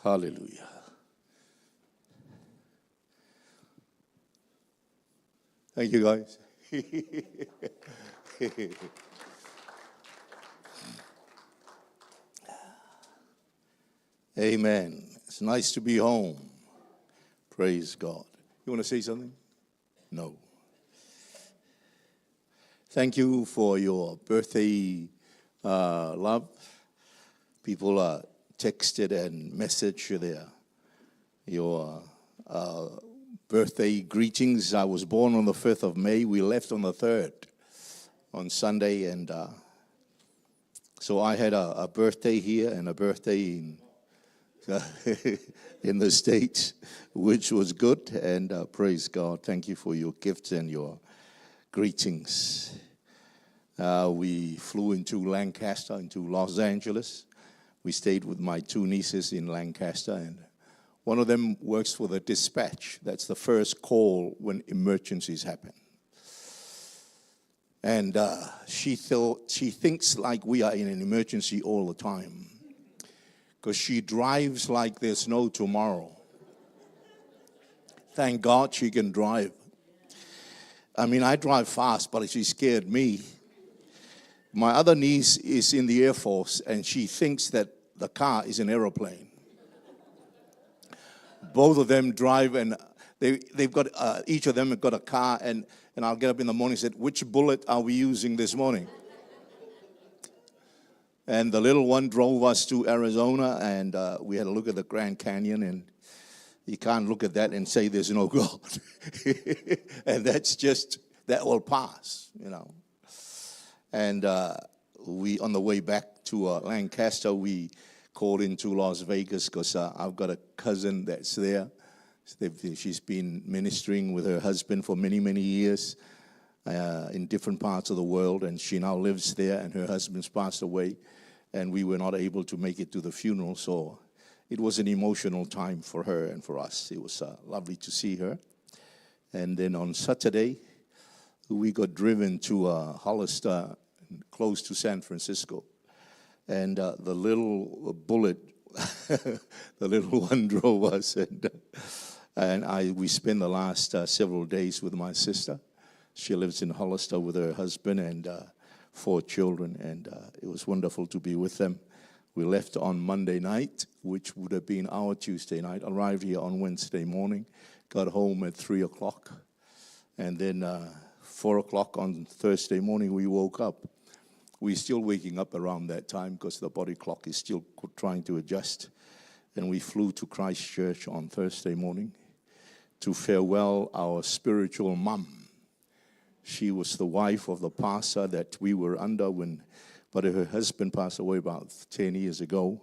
Hallelujah. Thank you, guys. Amen. It's nice to be home. Praise God. You want to say something? No. Thank you for your birthday love. People texted and messaged your birthday greetings. I was born on the 5th of May. We left on the 3rd, on Sunday. And so I had a birthday here and a birthday in the States, which was good. And praise God. Thank you for your gifts and your greetings. We flew into Lancaster, into Los Angeles. We stayed with my 2 nieces in Lancaster, and one of them works for the dispatch. That's the first call when emergencies happen. And she thinks like we are in an emergency all the time, because she drives like there's no tomorrow. Thank God she can drive. I mean, I drive fast, but she scared me. My other niece is in the Air Force, and she thinks that the car is an aeroplane. Both of them drive, and they've got each of them have got a car, and I'll get up in the morning and say, which bullet are we using this morning? And the little one drove us to Arizona, and we had a look at the Grand Canyon, and you can't look at that and say there's no God. And that will pass, you know. And we, on the way back to Lancaster, we called into Las Vegas because I've got a cousin that's there. She's been ministering with her husband for many, many years in different parts of the world, and she now lives there, and her husband's passed away, and we were not able to make it to the funeral, so it was an emotional time for her and for us. It was lovely to see her. And then on Saturday, we got driven to Hollister, close to San Francisco. And the little bullet, the little one drove us. And we spent the last several days with my sister. She lives in Hollister with her husband and 4 children. And it was wonderful to be with them. We left on Monday night, which would have been our Tuesday night. Arrived here on Wednesday morning. Got home at 3 o'clock. And then 4 o'clock on Thursday morning, we woke up. We're still waking up around that time because the body clock is still trying to adjust. And we flew to Christchurch on Thursday morning to farewell our spiritual mom. She was the wife of the pastor that we were under but her husband passed away about 10 years ago,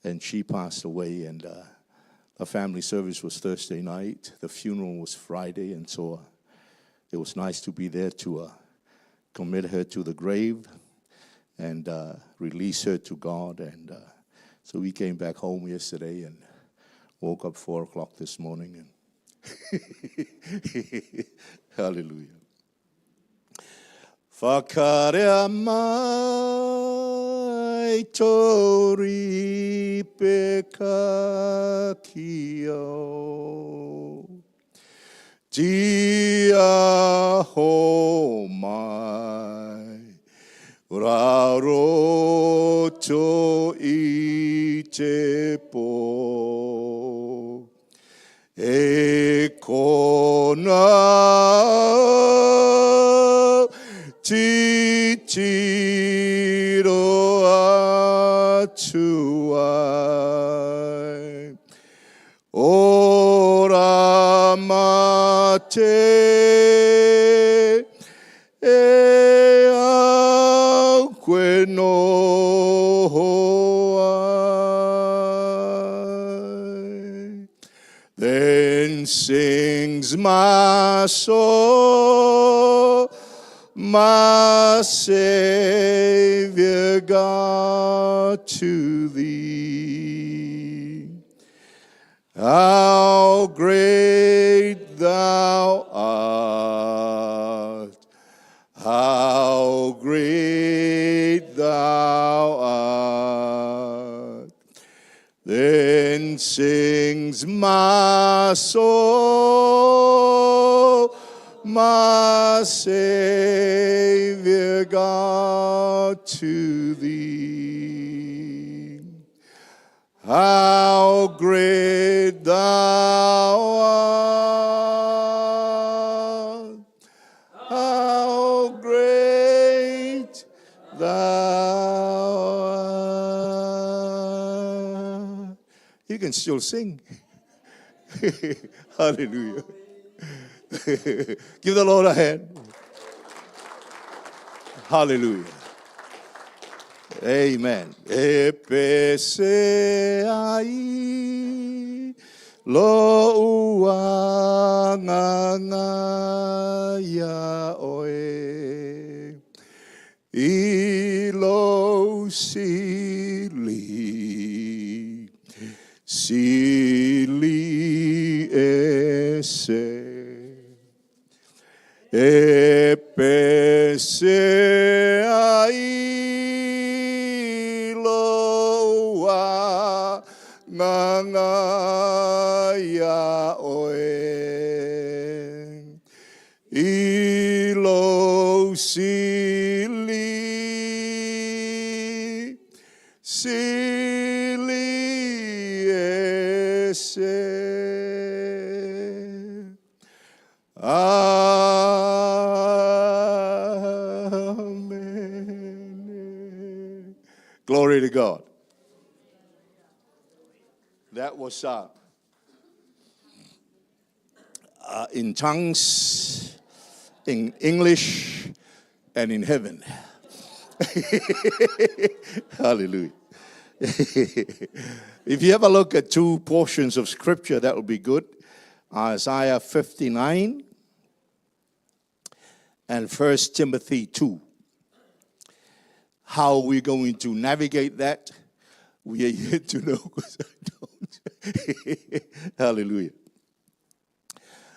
and she passed away, and the family service was Thursday night. The funeral was Friday, and so it was nice to be there to commit her to the grave and release her to God. And so we came back home yesterday and woke up 4 o'clock this morning. And hallelujah. Whakarea mai tori peka kio, tia ho mai, raroto i te po, e kona titiro atu ai, ora mate e auque noho ai. Then sings my soul, my Savior God, to thee. How great thou art, how great thou art. Then Then sings my soul, my Savior God, to thee. How great thou art, how great thou art. You can still sing. Hallelujah. Give the Lord a hand. Hallelujah. Amen. 𝚘𝚙𝚙𝚢𝗟𝗓 𝚘𝚙𝚢𝗟 𝚘𝚙𝚢𝗟 Amen. Glory to God. That was in tongues, in English, and in heaven. Hallelujah. If you ever look at two portions of scripture, that will be good. Isaiah 59 and 1 Timothy 2. How are we going to navigate that? We are yet to know, because I don't. Hallelujah.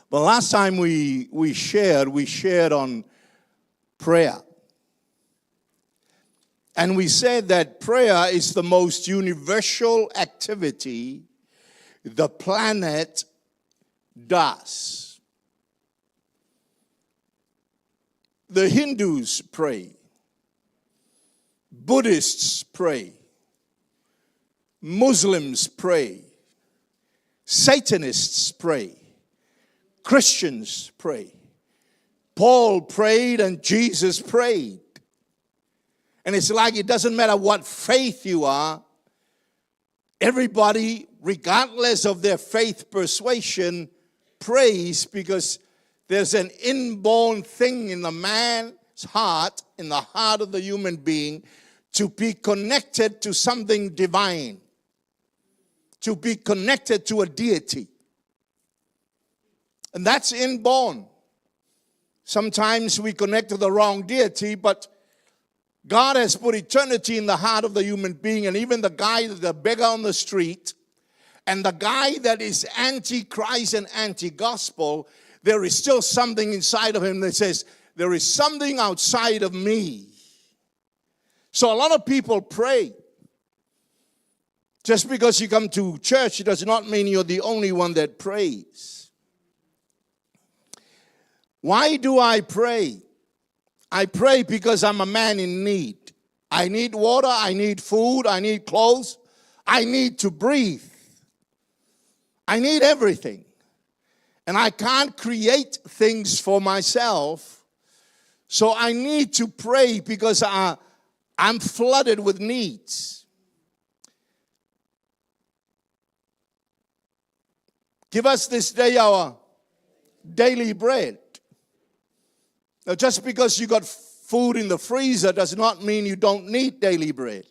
But last time we shared on prayer. And we said that prayer is the most universal activity the planet does. The Hindus pray. Buddhists pray. Muslims pray. Satanists pray. Christians pray. Paul prayed and Jesus prayed. And it's like it doesn't matter what faith you are. Everybody, regardless of their faith persuasion, prays, because there's an inborn thing in the man's heart, in the heart of the human being, to be connected to something divine, to be connected to a deity. And that's inborn. Sometimes we connect to the wrong deity, but God has put eternity in the heart of the human being. And even the guy, the beggar on the street, and the guy that is anti-Christ and anti-gospel, there is still something inside of him that says, there is something outside of me. So a lot of people pray. Just because you come to church, it does not mean you're the only one that prays. Why do I pray? I pray because I'm a man in need. I need water, I need food, I need clothes, I need to breathe. I need everything. And I can't create things for myself. So I need to pray because I'm flooded with needs. Give us this day our daily bread. Now, just because you got food in the freezer does not mean you don't need daily bread.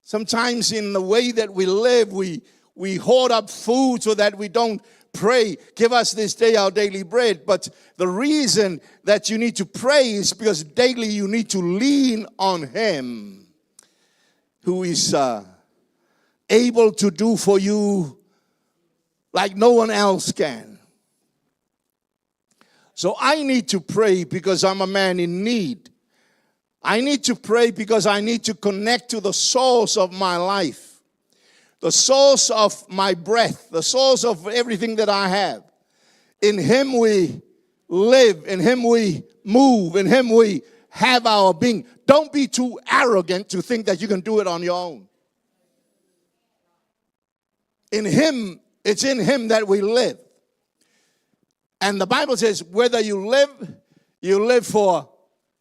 Sometimes in the way that we live, we hoard up food so that we don't pray, give us this day our daily bread. But the reason that you need to pray is because daily you need to lean on Him who is able to do for you like no one else can. So I need to pray because I'm a man in need. I need to pray because I need to connect to the source of my life. the source of my breath, the source of everything that I have. In him we live, in him we move, in him we have our being. Don't be too arrogant to think that you can do it on your own. In him, it's in him that we live. And the Bible says, whether you live for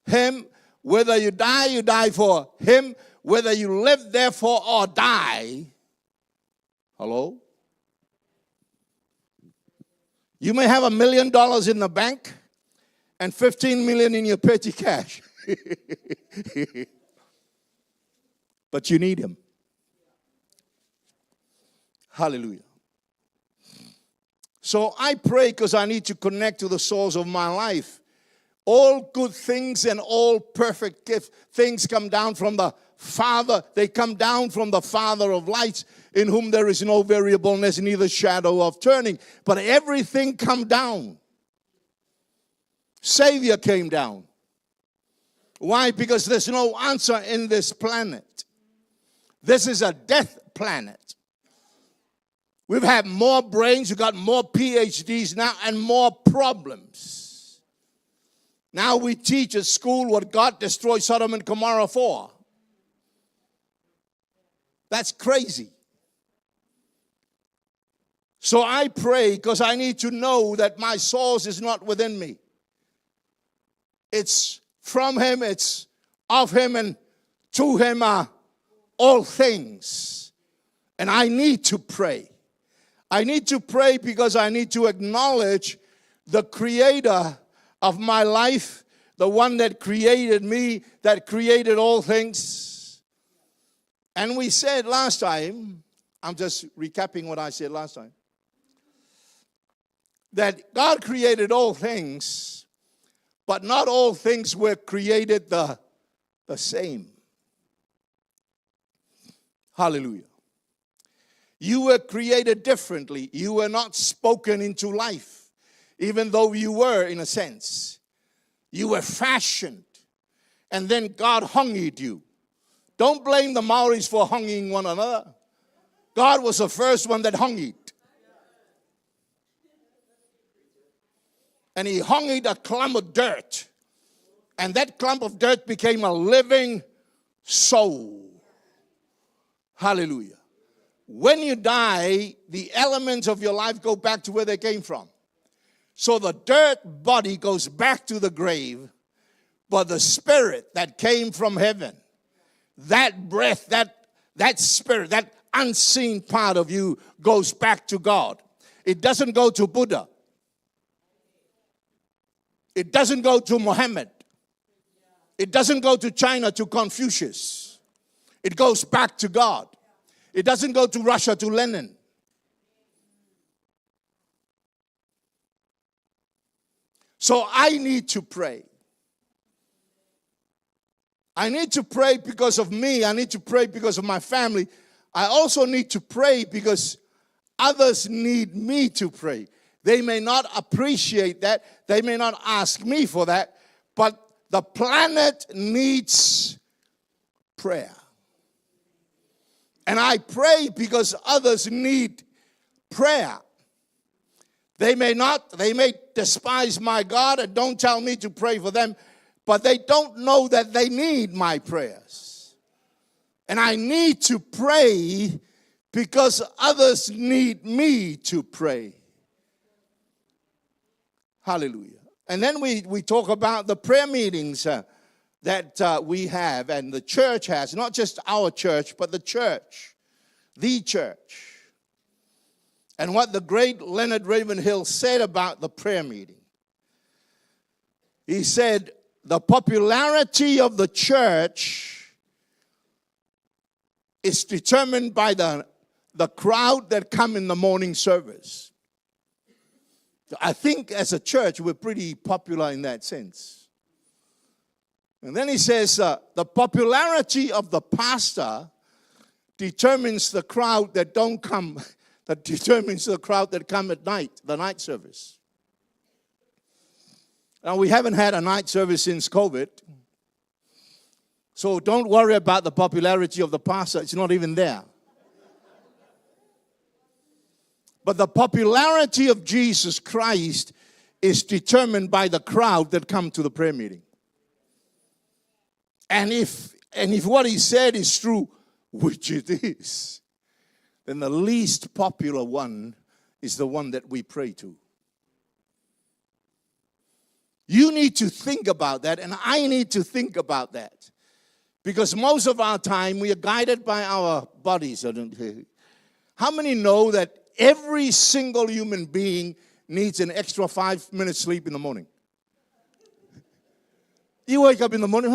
him. Whether you die for him. Whether you live therefore or die. Hello? You may have $1 million in the bank and 15 million in your petty cash. But you need him. Hallelujah. So I pray because I need to connect to the source of my life. All good things and all perfect things come down from the Father. They come down from the Father of lights, in whom there is no variableness, neither shadow of turning. But everything come down. Savior came down. Why? Because there's no answer in this planet. This is a death planet. We've had more brains, we've got more PhDs now, and more problems. Now we teach at school what God destroyed Sodom and Gomorrah for. That's crazy. So I pray because I need to know that my source is not within me. It's from him, it's of him, and to him are all things. And I need to pray. I need to pray because I need to acknowledge the creator of my life, the one that created me, that created all things. And we said last time, I'm just recapping what I said last time, that God created all things, but not all things were created the same. Hallelujah. You were created differently. You were not spoken into life, even though you were, in a sense. You were fashioned, and then God hunged you. Don't blame the Maoris for hunging one another. God was the first one that hunged. And he hunged a clump of dirt. And that clump of dirt became a living soul. Hallelujah. When you die, the elements of your life go back to where they came from. So the dirt body goes back to the grave, but the spirit that came from heaven, that breath, that spirit, that unseen part of you goes back to God. It doesn't go to Buddha. It doesn't go to Muhammad. It doesn't go to China, to Confucius. It goes back to God. It doesn't go to Russia, to Lenin. So I need to pray. I need to pray because of me. I need to pray because of my family. I also need to pray because others need me to pray. They may not appreciate that. They may not ask me for that. But the planet needs prayer. And I pray because others need prayer. They may despise my God and don't tell me to pray for them, but they don't know that they need my prayers. And I need to pray because others need me to pray. Hallelujah. And then we talk about the prayer meetings that we have and the church has, not just our church, but the church. And what the great Leonard Ravenhill said about the prayer meeting. He said, the popularity of the church is determined by the crowd that come in the morning service. I think as a church, we're pretty popular in that sense. And then he says, the popularity of the pastor determines the crowd that don't come, that determines the crowd that come at night, the night service. Now, we haven't had a night service since COVID. So don't worry about the popularity of the pastor. It's not even there. But the popularity of Jesus Christ is determined by the crowd that come to the prayer meeting. And if what he said is true, which it is, then the least popular one is the one that we pray to. You need to think about that, and I need to think about that. Because most of our time, we are guided by our bodies. How many know that every single human being needs an extra 5 minutes sleep in the morning? You wake up in the morning,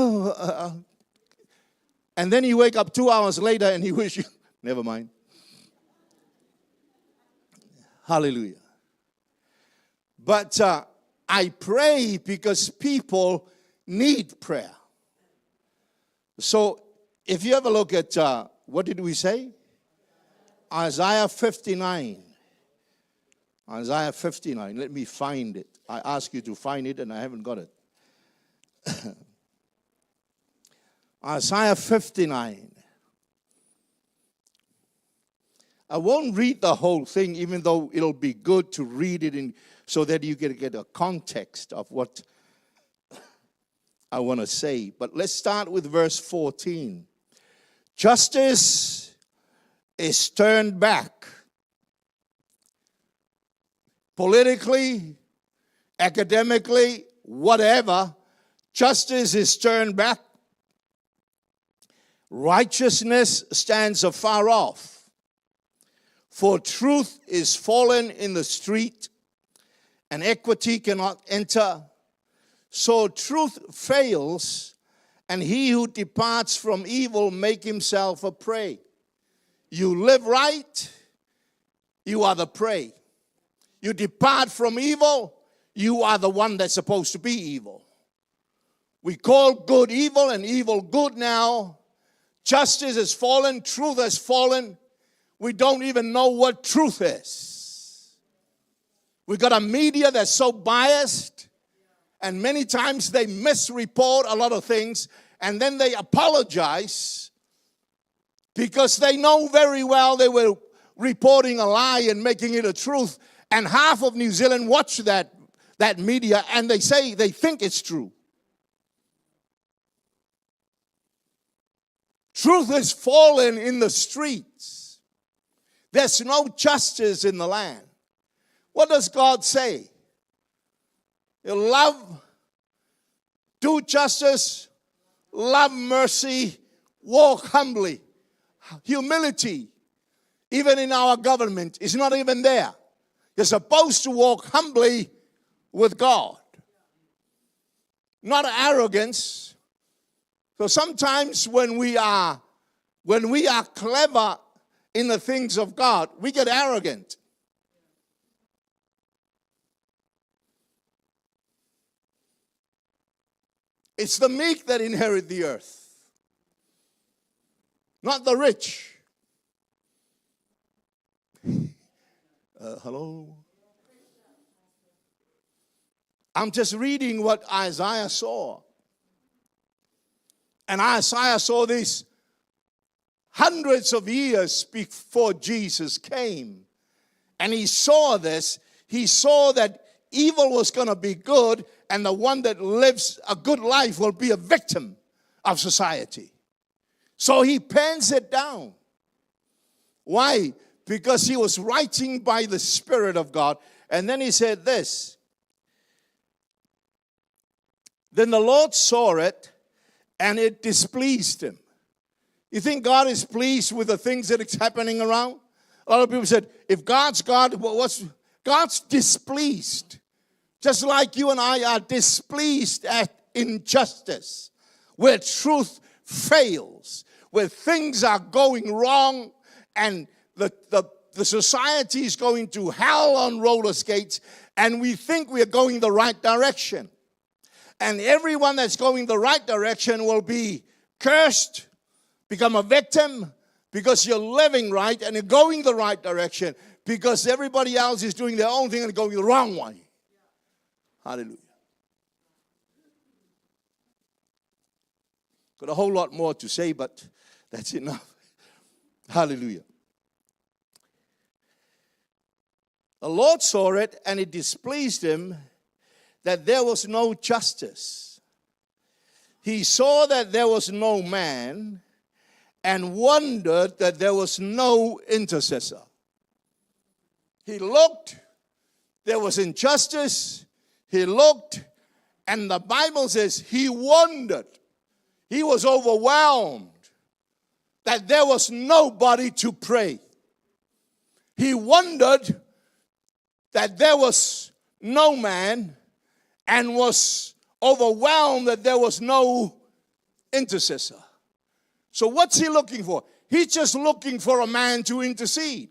and then you wake up 2 hours later and you wish you, never mind. Hallelujah. But I pray because people need prayer. So if you have a look at, what did we say? Isaiah 59. Isaiah 59. Let me find it. I asked you to find it and I haven't got it. Isaiah 59. I won't read the whole thing, even though it'll be good to read it so that you can get a context of what I want to say. But let's start with verse 14. Justice is turned back. Politically, academically, whatever, justice is turned back. Righteousness stands afar off. For truth is fallen in the street, and equity cannot enter. So truth fails, and he who departs from evil make himself a prey. You live right, you are the prey. You depart from evil, you are the one that's supposed to be evil. We call good evil and evil good now. Justice has fallen, truth has fallen. We don't even know what truth is. We got a media that's so biased, and many times they misreport a lot of things, and then they apologize because they know very well they were reporting a lie and making it a truth. And half of New Zealand watch that media, and they say they think it's true. Truth has fallen in the streets. There's no justice in the land. What does God say? He'll love, do justice, love mercy, walk humbly. Humility, even in our government, is not even there. You're supposed to walk humbly with God, not arrogance. So sometimes when we are clever in the things of God, we get arrogant. It's the meek that inherit the earth, not the rich. Hello? I'm just reading what Isaiah saw. And Isaiah saw this hundreds of years before Jesus came. And he saw this. He saw that evil was going to be good, and the one that lives a good life will be a victim of society. So he pens it down. Why? Because he was writing by the Spirit of God. And then he said this. Then the Lord saw it, and it displeased him. You think God is pleased with the things that is happening around? A lot of people said, if God's God, God's displeased. Just like you and I are displeased at injustice, where truth fails, where things are going wrong, and the society is going to hell on roller skates, and we think we are going the right direction. And everyone that's going the right direction will be cursed, become a victim, because you're living right and you're going the right direction, because everybody else is doing their own thing and going the wrong way. Hallelujah. Got a whole lot more to say, but that's enough. Hallelujah. The Lord saw it, and it displeased him that there was no justice. He saw that there was no man, and wondered that there was no intercessor. He looked, there was injustice. He looked, and the Bible says he wondered. He was overwhelmed that there was nobody to pray. He wondered that there was no man, and was overwhelmed that there was no intercessor. So what's he looking for? He's just looking for a man to intercede.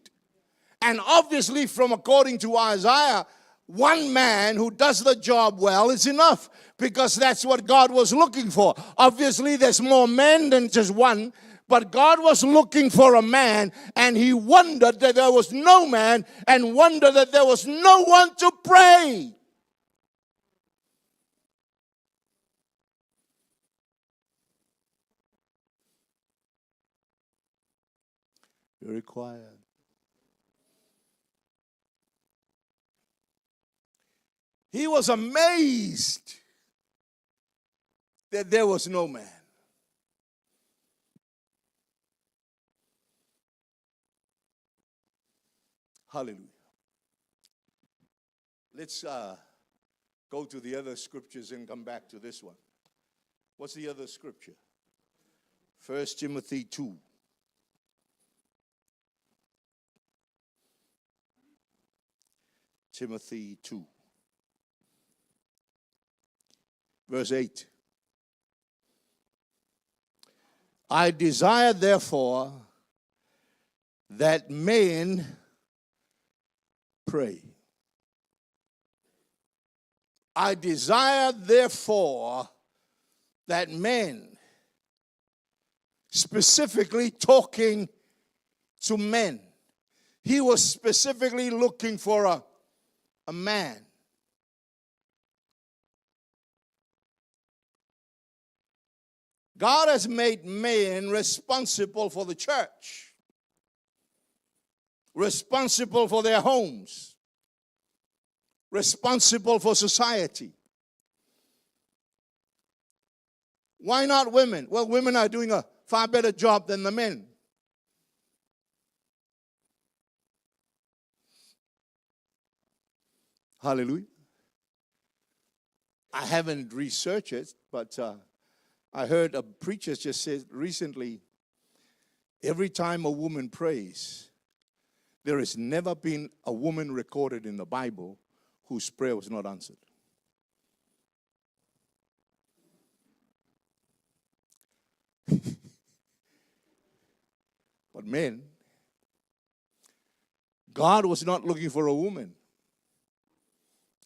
And obviously, from according to Isaiah, one man who does the job well is enough, because that's what God was looking for. Obviously, there's more men than just one, but God was looking for a man, and he wondered that there was no man, and wondered that there was no one to pray. Very quiet. He was amazed that there was no man. Hallelujah. Let's go to the other scriptures and come back to this one. What's the other scripture? 1 Timothy 2. Timothy 2. Verse 8. I desire, therefore, that men pray. I desire, therefore, that men, specifically talking to men. He was specifically looking for a man. God has made men responsible for the church, responsible for their homes, responsible for society. Why not women? Well, women are doing a far better job than the men. Hallelujah. I haven't researched it, but I heard a preacher just say recently, every time a woman prays, there has never been a woman recorded in the Bible whose prayer was not answered. But men, God was not looking for a woman.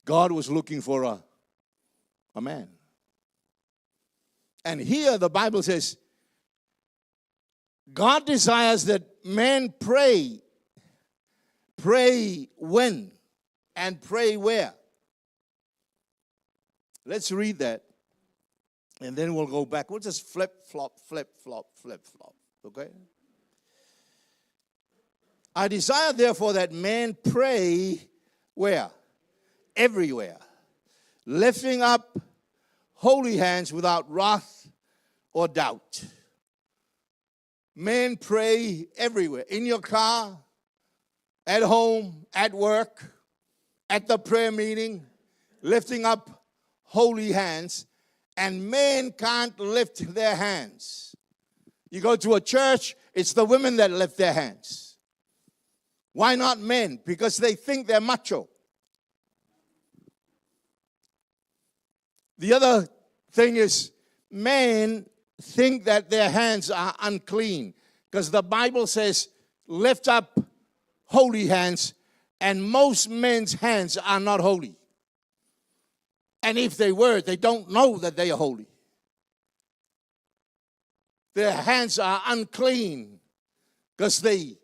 God was looking for a man. And here the Bible says, God desires that men pray. Pray when? And pray where? Let's read that. And then we'll go back. We'll just flip, flop, flip, flop, flip, flop. Okay? I desire, therefore, that men pray where? Everywhere. Lifting up holy hands without wrath or doubt. Men pray everywhere. In your car, at home, at work, at the prayer meeting, lifting up holy hands. And men can't lift their hands. You go to a church, it's the women that lift their hands. Why not men? Because they think they're macho. The other thing is, men think that their hands are unclean, because the Bible says, lift up holy hands, and most men's hands are not holy. And if they were, they don't know that they are holy. Their hands are unclean because they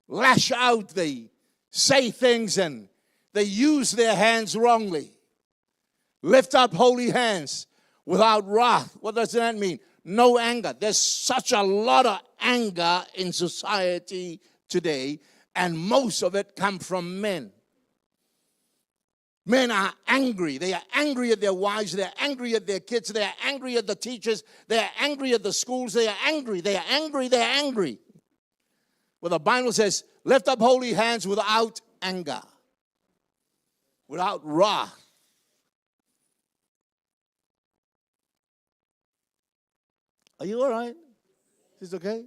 lash out, they say things, and they use their hands wrongly. Lift up holy hands without wrath. What does that mean? No anger. There's such a lot of anger in society today, And most of it comes from men. Men are angry. They are angry at their wives. They are angry at their kids. They are angry at the teachers. They are angry at the schools. They are angry. They are angry. They are angry. Well, the Bible says, lift up holy hands without anger, without wrath. Are you all right? Is this okay? It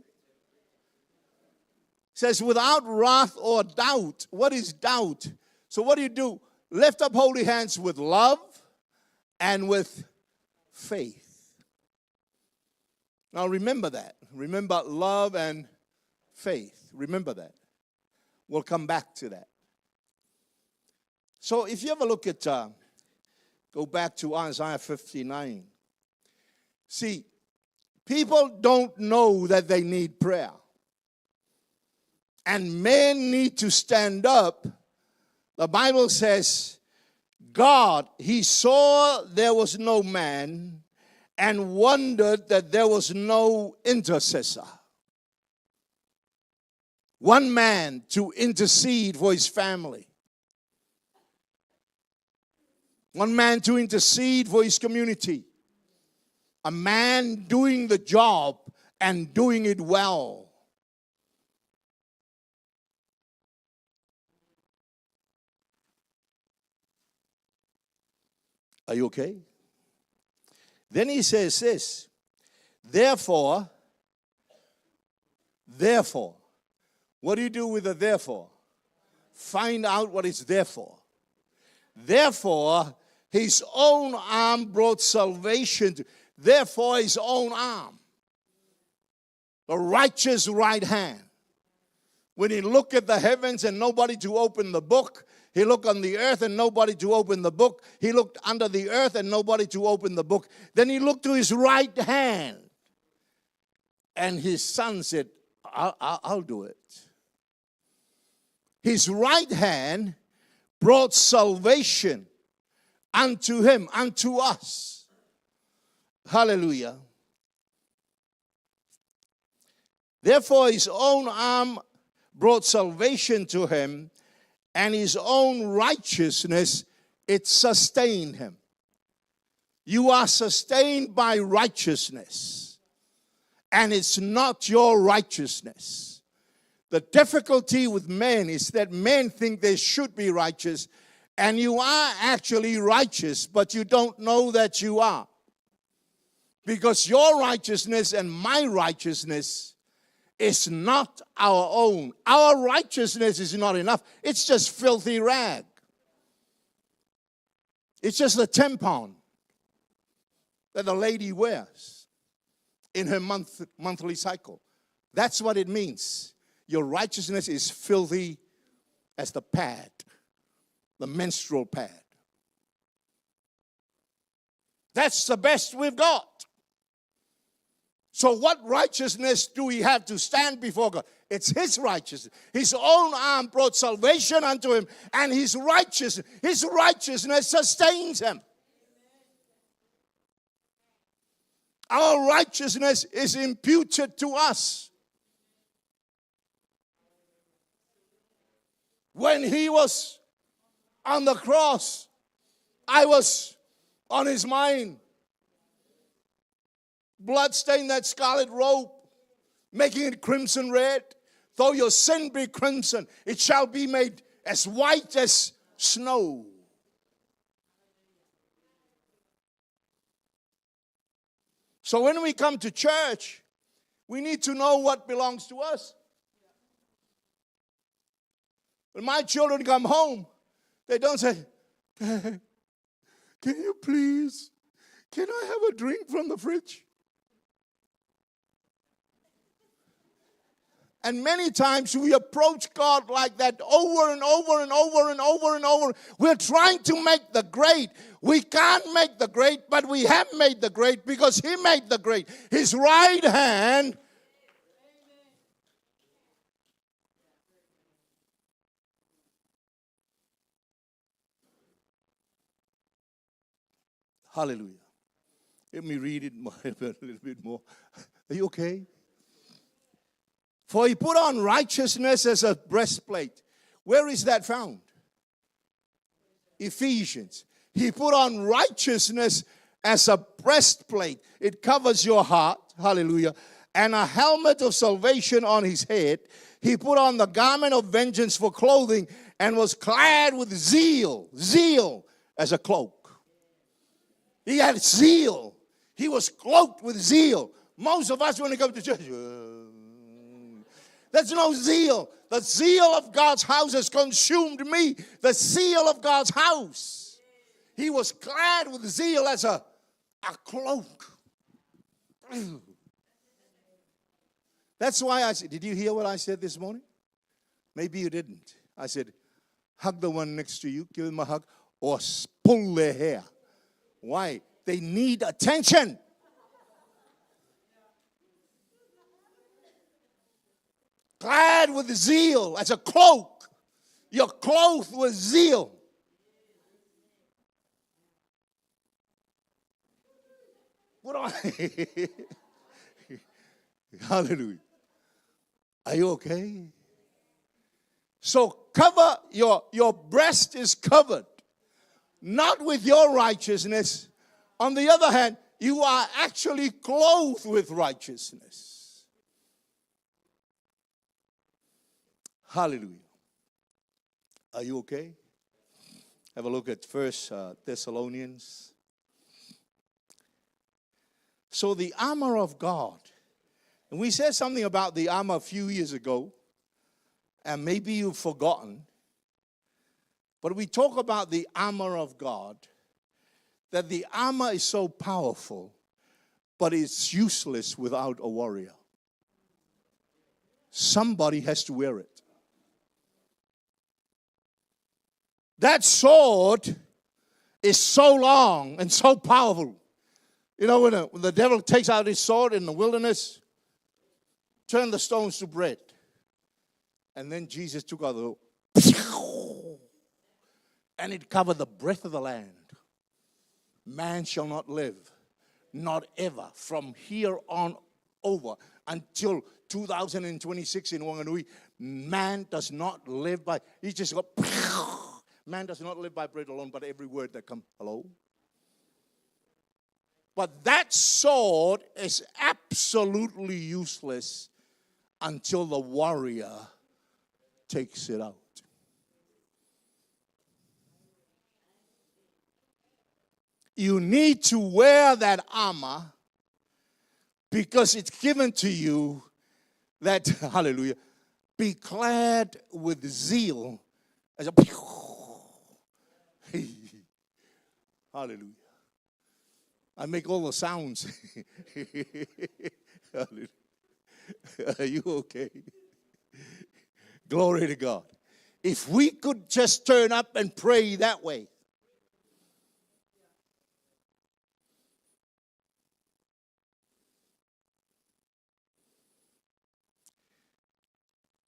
says, without wrath or doubt. What is doubt? So what do? Lift up holy hands with love and with faith. Now remember that. Remember love and faith. Remember that. We'll come back to that. So if you ever look at, go back to Isaiah 59. See, people don't know that they need prayer. And men need to stand up. The Bible says, God, he saw there was no man and wondered that there was no intercessor. One man to intercede for his family. One man to intercede for his community. A man doing the job and doing it well. Are you okay? Then he says this, therefore, what do you do with the therefore? Find out what it's there for. Therefore, his own arm brought salvation. Therefore, his own arm. The righteous right hand. When he looked at the heavens and nobody to open the book, he looked on the earth and nobody to open the book. He looked under the earth and nobody to open the book. Then he looked to his right hand. And his son said, I'll do it. His right hand brought salvation unto him, unto us. Hallelujah. Therefore, his own arm brought salvation to him, and his own righteousness, it sustained him. You are sustained by righteousness, and it's not your righteousness. The difficulty with men is that men think they should be righteous, and you are actually righteous, but you don't know that you are. Because your righteousness and my righteousness is not our own. Our righteousness is not enough. It's just filthy rag. It's just a tampon that the lady wears in her monthly cycle. That's what it means. Your righteousness is filthy as the pad, the menstrual pad. That's the best we've got. So what righteousness do we have to stand before God? It's his righteousness. His own arm brought salvation unto him, and his righteousness sustains him. Our righteousness is imputed to us. When he was on the cross, I was on his mind. Blood stained that scarlet robe, making it crimson red. Though your sin be crimson, it shall be made as white as snow. So when we come to church, we need to know what belongs to us. When my children come home, they don't say, can you please, can I have a drink from the fridge? And many times we approach God like that over and over and over and over and over. We're trying to make the great. We can't make the great, but we have made the great because he made the great. His right hand. Hallelujah. Let me read it a little bit more. Are you okay? For he put on righteousness as a breastplate. Where is that found? Ephesians. He put on righteousness as a breastplate. It covers your heart. Hallelujah. And a helmet of salvation on his head. He put on the garment of vengeance for clothing and was clad with zeal. Zeal as a cloak. He had zeal. He was cloaked with zeal. Most of us, when we come to church, there's no zeal. The zeal of God's house has consumed me. The zeal of God's house. He was clad with zeal as a cloak. That's why I said, did you hear what I said this morning? Maybe you didn't. I said, hug the one next to you, give them a hug, or pull their hair. Why? They need attention. Clad with zeal as a cloak. You're clothed with zeal. What are Hallelujah. Are you okay? So cover your breast is covered. Not with your righteousness. On the other hand, you are actually clothed with righteousness. Hallelujah. Are you okay? Have a look at 1 Thessalonians. So the armor of God. And we said something about the armor a few years ago. And maybe you've forgotten. But we talk about the armor of God. That the armor is so powerful. But it's useless without a warrior. Somebody has to wear it. That sword is so long and so powerful. You know, when the devil takes out his sword in the wilderness, turn the stones to bread. And then Jesus took out the, and it covered the breadth of the land. Man shall not live, not ever, from here on over until 2026 in Wanganui. Man does not live by, he just got, man does not live by bread alone, but every word that comes, hello? But that sword is absolutely useless until the warrior takes it out. You need to wear that armor because it's given to you that, hallelujah, be clad with zeal as a hallelujah. I make all the sounds. Are you okay? Glory to God. If we could just turn up and pray that way.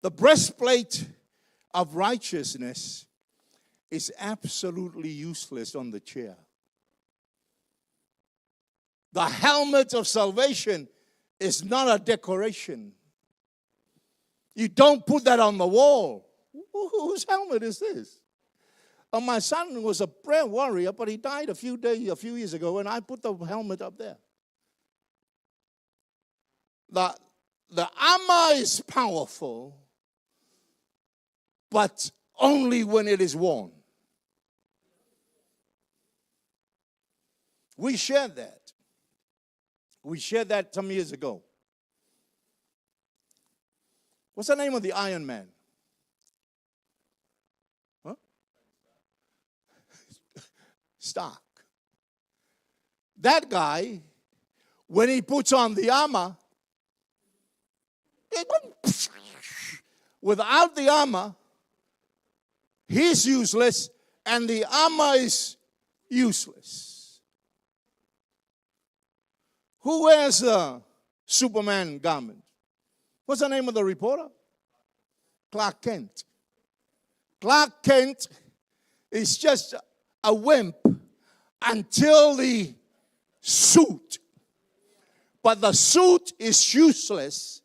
The breastplate of righteousness is absolutely useless on the chair. The helmet of salvation is not a decoration. You don't put that on the wall. Whose helmet is this? My son was a prayer warrior, but he died a few years ago, and I put the helmet up there. The armor is powerful, but only when it is worn. We shared that. We shared that some years ago. What's the name of the Iron Man? Huh? Stark. That guy, when he puts on the armor, without the armor, he's useless and the armor is useless. Who wears the Superman garment? What's the name of the reporter? Clark Kent. Clark Kent is just a wimp until the suit. But the suit is useless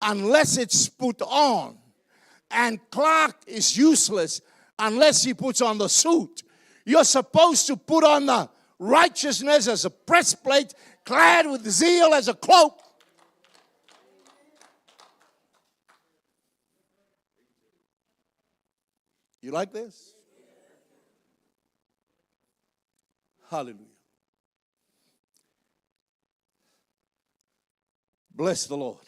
unless it's put on. And Clark is useless unless he puts on the suit. You're supposed to put on the righteousness as a breastplate, clad with zeal as a cloak. You like this? Hallelujah. Bless the Lord.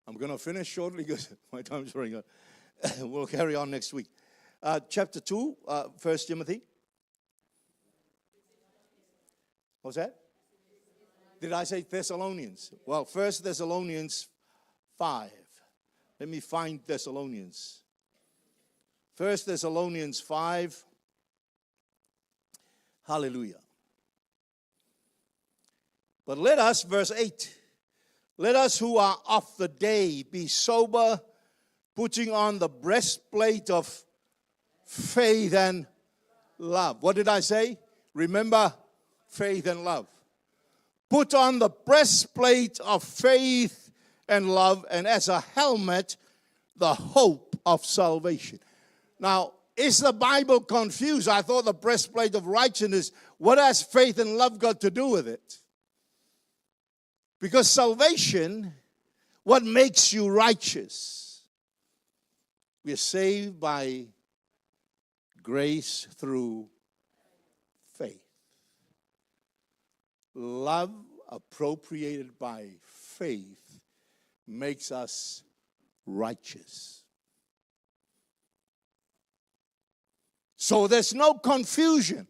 I'm going to finish shortly because my time's running out. We'll carry on next week. Chapter 2, 1 Timothy. What's that? Did I say Thessalonians? Well, 1 Thessalonians 5. Let me find Thessalonians. 1 Thessalonians 5. Hallelujah. But let us, verse 8, let us who are of the day be sober, putting on the breastplate of faith and love. What did I say? Remember, faith and love. Put on the breastplate of faith and love, and as a helmet, the hope of salvation. Now, is the Bible confused? I thought the breastplate of righteousness, what has faith and love got to do with it? Because salvation, what makes you righteous? We are saved by grace through faith. Love appropriated by faith makes us righteous. So there's no confusion.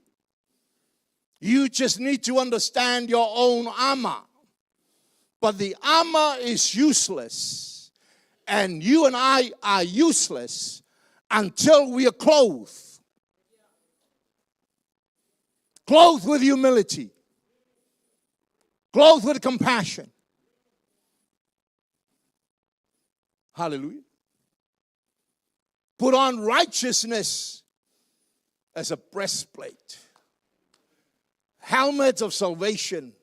You just need to understand your own armor. But the armor is useless. And you and I are useless until we are clothed. Clothed with humility. Clothed with compassion. Hallelujah. Put on righteousness as a breastplate. Helmet of salvation.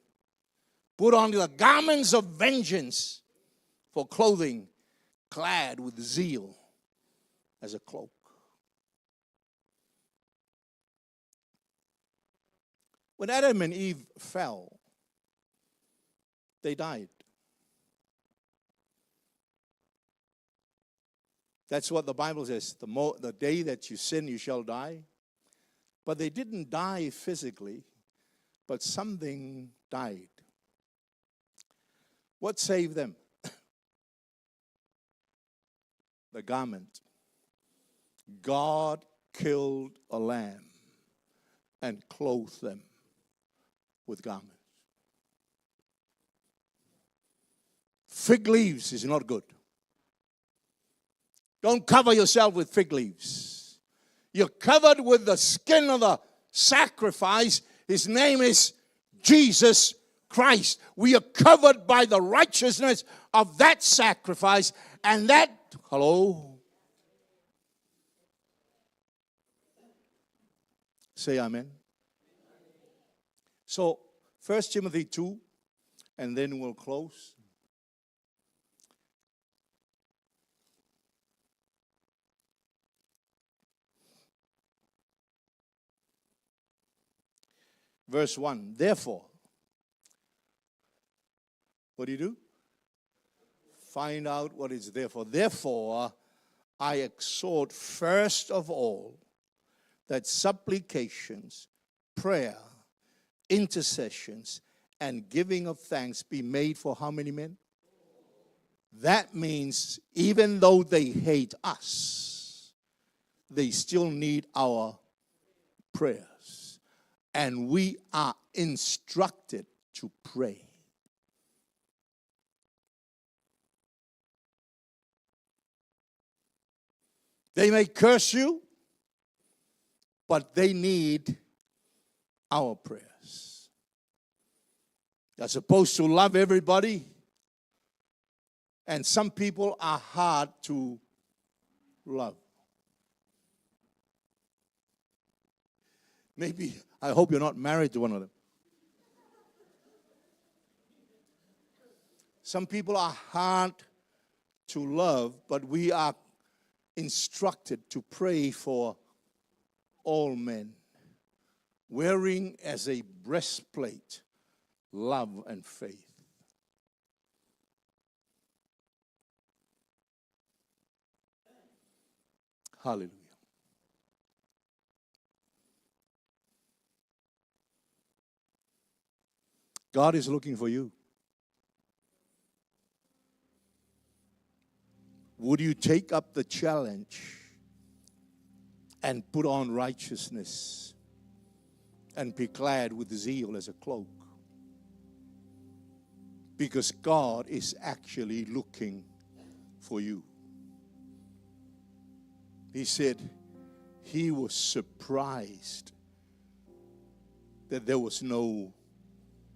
Put on the garments of vengeance for clothing, clad with zeal as a cloak. When Adam and Eve fell, they died. That's what the Bible says. The day that you sin, you shall die. But they didn't die physically, but something died. What saved them? The garment. God killed a lamb and clothed them with garments. Fig leaves is not good. Don't cover yourself with fig leaves. You're covered with the skin of the sacrifice. His name is Jesus Christ. We are covered by the righteousness of that sacrifice. And that, hello? Say amen. So, 1 Timothy 2, and then we'll close. Verse 1, therefore, what do? Find out what is therefore. Therefore, I exhort first of all that supplications, prayer, intercessions, and giving of thanks be made for how many men? That means even though they hate us, they still need our prayers. And we are instructed to pray. They may curse you, but they need our prayers. They're supposed to love everybody, and some people are hard to love. Maybe, I hope you're not married to one of them. Some people are hard to love, but we are instructed to pray for all men, wearing as a breastplate love and faith. Hallelujah. God is looking for you. Would you take up the challenge and put on righteousness and be clad with zeal as a cloak? Because God is actually looking for you. He said he was surprised that there was no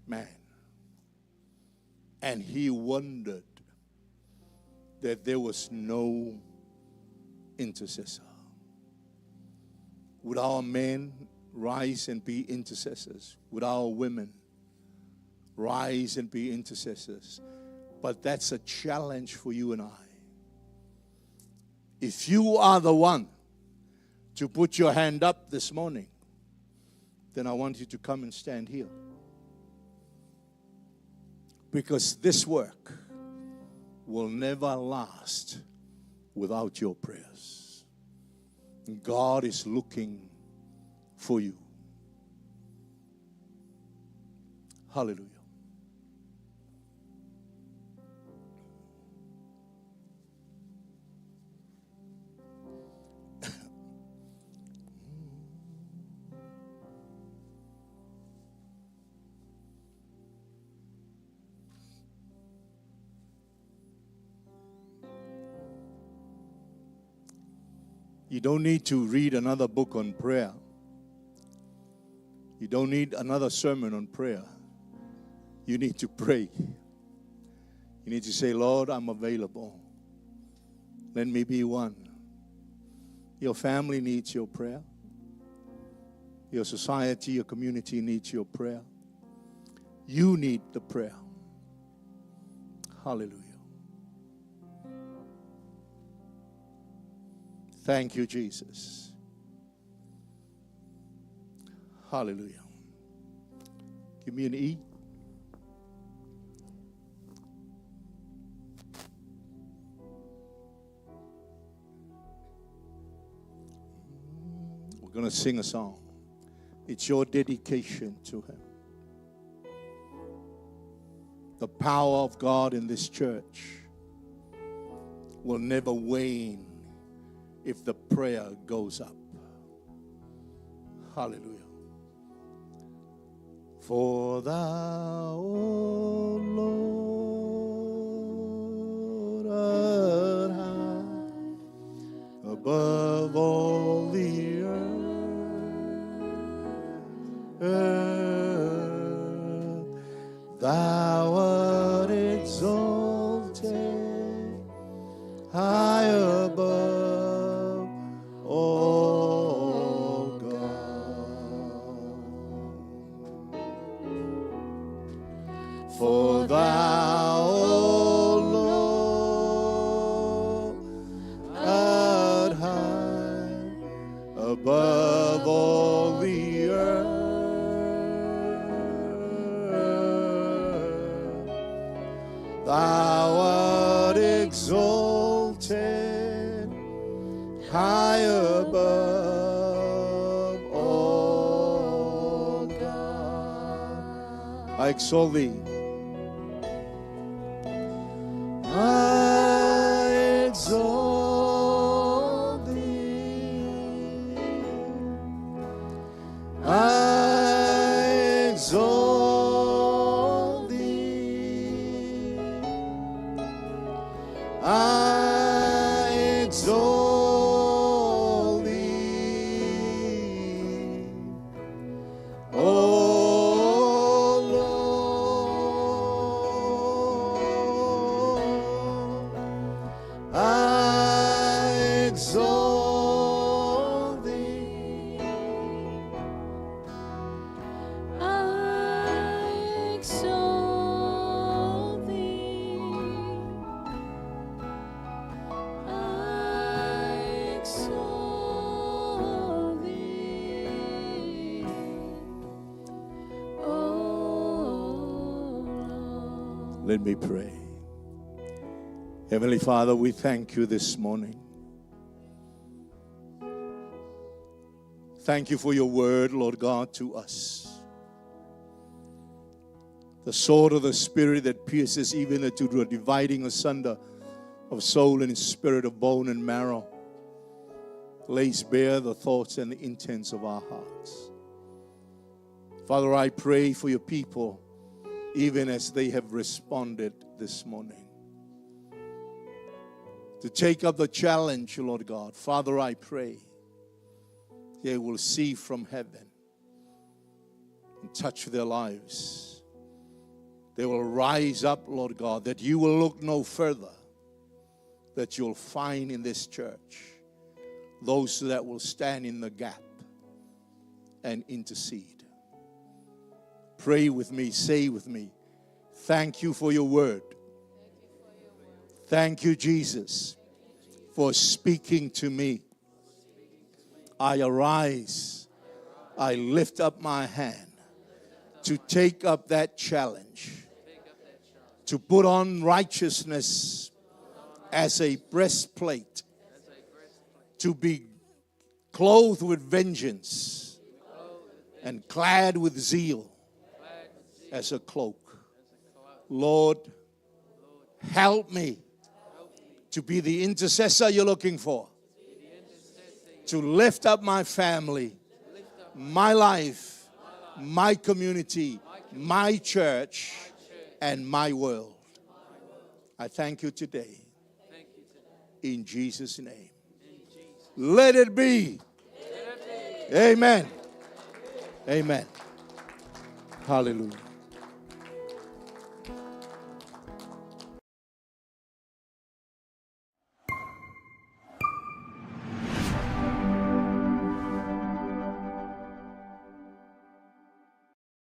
man. And he wondered that there was no intercessor. Would our men rise and be intercessors? Would our women rise and be intercessors? But that's a challenge for you and I. If you are the one to put your hand up this morning, then I want you to come and stand here. Because this work will never last without your prayers. God is looking for you. Hallelujah. You don't need to read another book on prayer. You don't need another sermon on prayer. You need to pray. You need to say, Lord, I'm available. Let me be one. Your family needs your prayer. Your society, your community needs your prayer. You need the prayer. Hallelujah. Thank you, Jesus. Hallelujah. Give me an E. We're going to sing a song. It's your dedication to Him. The power of God in this church will never wane if the prayer goes up. Hallelujah. For thou, O Lord, art high above all the earth. Thou art exalted high above all God. For thou, O Lord, art high above all the earth. Thou art exalted high above all God. I exalt thee. I exalt thee. I exalt thee. I exalt thee, O Lord. I exalt thee. I exalt thee. Let me pray. Heavenly Father, we thank you this morning. Thank you for your word, Lord God, to us. The sword of the Spirit that pierces even to the dividing asunder of soul and spirit, of bone and marrow, lays bare the thoughts and the intents of our hearts. Father, I pray for your people, even as they have responded this morning, to take up the challenge, Lord God. Father, I pray they will see from heaven and touch their lives. They will rise up, Lord God, that you will look no further, that you'll find in this church those that will stand in the gap and intercede. Pray with me, say with me, thank you for your word. Thank you, Jesus, for speaking to me. I arise, I lift up my hand to take up that challenge, to put on righteousness as a breastplate, to be clothed with vengeance and clad with zeal as a cloak. Lord, help me to be the intercessor you're looking for, to lift up my family, my life, my community, my church, and my world. I thank you today. In Jesus' name. Let it be. Amen. Amen. Hallelujah.